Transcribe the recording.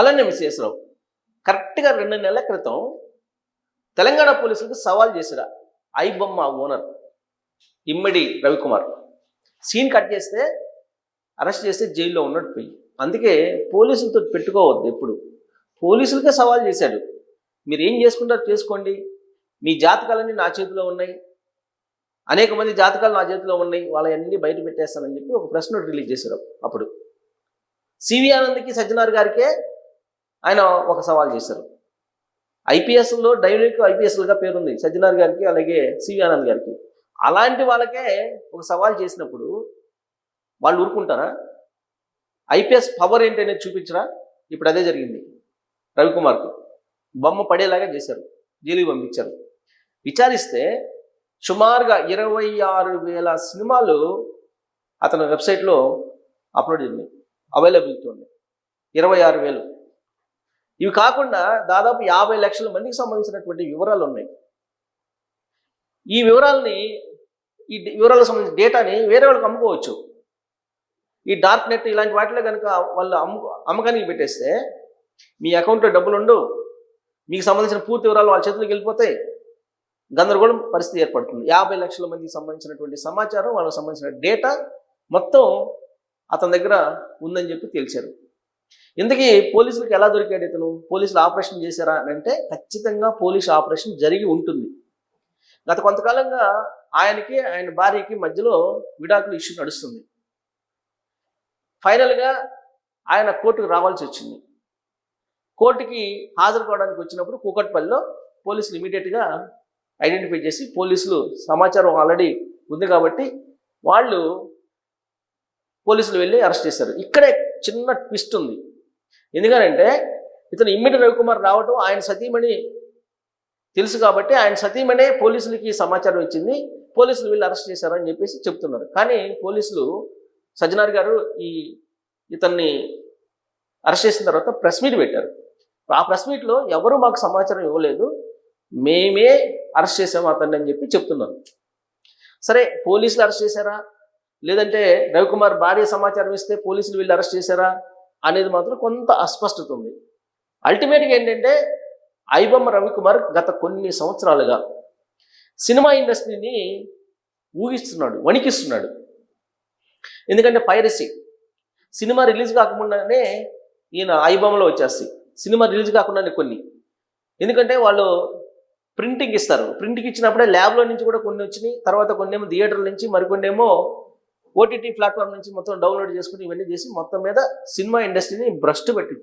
అలానే విశ్వేశ్వరరావు కరెక్ట్గా 2 నెలల క్రితం తెలంగాణ పోలీసులకు సవాల్ చేశాడు ఐబొమ్మ ఓనర్ ఇమ్మడి రవికుమార్. సీన్ కట్ చేస్తే అరెస్ట్ చేస్తే జైల్లో ఉన్నట్టు పోయి. అందుకే పోలీసులతో పెట్టుకోవద్దు ఎప్పుడు. పోలీసులకే సవాల్ చేశాడు, మీరు ఏం చేసుకుంటారో చేసుకోండి, మీ జాతకాలన్నీ నా చేతిలో ఉన్నాయి, అనేక మంది జాతకాలు నా చేతిలో ఉన్నాయి, వాళ్ళన్నీ బయట పెట్టేస్తానని చెప్పి ఒక ప్రెస్ నోట్ రిలీజ్ చేశారు. అప్పుడు సివి ఆనంద్కి సజ్జనార్ గారికే ఆయన ఒక సవాల్ చేశారు. ఐపీఎస్లో డైనమిక్ ఐపీఎస్లుగా పేరుంది సజ్జనార్ గారికి, అలాగే సివి ఆనంద్ గారికి. అలాంటి వాళ్ళకే ఒక సవాల్ చేసినప్పుడు వాళ్ళు ఊరుకుంటారా? ఐపీఎస్ పవర్ ఏంటనేది చూపించరా? ఇప్పుడు అదే జరిగింది. రవికుమార్కి బొమ్మ పడేలాగా చేశారు, జైలుకి పంపించారు. విచారిస్తే సుమారుగా 26,000 సినిమాలు అతని వెబ్సైట్లో అప్లోడ్ చేయండి, అవైలబిలిటీ ఉంది. 26,000. ఇవి కాకుండా దాదాపు 50 లక్షల మందికి సంబంధించినటువంటి వివరాలు ఉన్నాయి. ఈ వివరాలకు సంబంధించిన డేటాని వేరే వాళ్ళకి అమ్ముకోవచ్చు. ఈ డార్క్ నెట్ ఇలాంటి వాటిలో కనుక వాళ్ళు అమ్మకానికి పెట్టేస్తే మీ అకౌంట్లో డబ్బులు ఉండవు, మీకు సంబంధించిన పూర్తి వివరాలు వాళ్ళ చేతులకు వెళ్ళిపోతాయి, గందరగోళం పరిస్థితి ఏర్పడుతుంది. 50 లక్షల మందికి సంబంధించినటువంటి సమాచారం, వాళ్ళకి సంబంధించిన డేటా మొత్తం అతని దగ్గర ఉందని చెప్పి తెలిసారు. ఇందుకీ పోలీసులకు ఎలా దొరికాడు ఇతను? పోలీసులు ఆపరేషన్ చేశారా అని అంటే ఖచ్చితంగా పోలీసు ఆపరేషన్ జరిగి ఉంటుంది. గత కొంతకాలంగా ఆయనకి ఆయన భార్యకి మధ్యలో విడాకుల ఇష్యూ నడుస్తుంది. ఫైనల్గా ఆయన కోర్టుకు రావాల్సి వచ్చింది. కోర్టుకి హాజరు కావడానికి వచ్చినప్పుడు కూకట్పల్లిలో పోలీసులు ఇమీడియట్గా ఐడెంటిఫై చేసి, పోలీసులు సమాచారం ఆల్రెడీ ఉంది కాబట్టి పోలీసులు వెళ్ళి అరెస్ట్ చేశారు. ఇక్కడే చిన్న ట్విస్ట్ ఉంది. ఎందుకనంటే ఇతను ఇమ్మడి రవికుమార్ రావటం ఆయన సతీమణి తెలుసు కాబట్టి ఆయన సతీమణే పోలీసులకి సమాచారం ఇచ్చింది, పోలీసులు వీళ్ళు అరెస్ట్ చేశారు అని చెప్పేసి చెప్తున్నారు. కానీ పోలీసులు సజ్జనార్ గారు ఇతన్ని అరెస్ట్ చేసిన తర్వాత ప్రెస్ మీట్ పెట్టారు. ఆ ప్రెస్ మీట్లో ఎవరు మాకు సమాచారం ఇవ్వలేదు, మేమే అరెస్ట్ చేసాము అతన్ని అని చెప్పి చెప్తున్నారు. సరే, పోలీసులు అరెస్ట్ చేశారా లేదంటే రవికుమార్ భార్య సమాచారం ఇస్తే పోలీసులు వీళ్ళు అరెస్ట్ చేశారా అనేది మాత్రం కొంత అస్పష్టత ఉంది. అల్టిమేట్గా ఏంటంటే ఐబొమ్మ రవికుమార్ గత కొన్ని సంవత్సరాలుగా సినిమా ఇండస్ట్రీని ఊగిస్తున్నాడు, వణికిస్తున్నాడు. ఎందుకంటే పైరసీ, సినిమా రిలీజ్ కాకుండానే ఈయన ఐబొమ్మలో వచ్చేస్తాయి, సినిమా రిలీజ్ కాకుండానే కొన్ని. ఎందుకంటే వాళ్ళు ప్రింటింగ్ ఇస్తారు, ప్రింటింగ్ ఇచ్చినప్పుడే ల్యాబ్లో నుంచి కూడా కొన్ని వచ్చినాయి, తర్వాత కొన్ని ఏమో థియేటర్ల నుంచి, మరికొన్ని ఏమో ఓటీటీ ప్లాట్ఫామ్ నుంచి మొత్తం డౌన్లోడ్ చేసుకుని ఇవన్నీ చేసి మొత్తం మీద సినిమా ఇండస్ట్రీని భ్రష్టు పెట్టి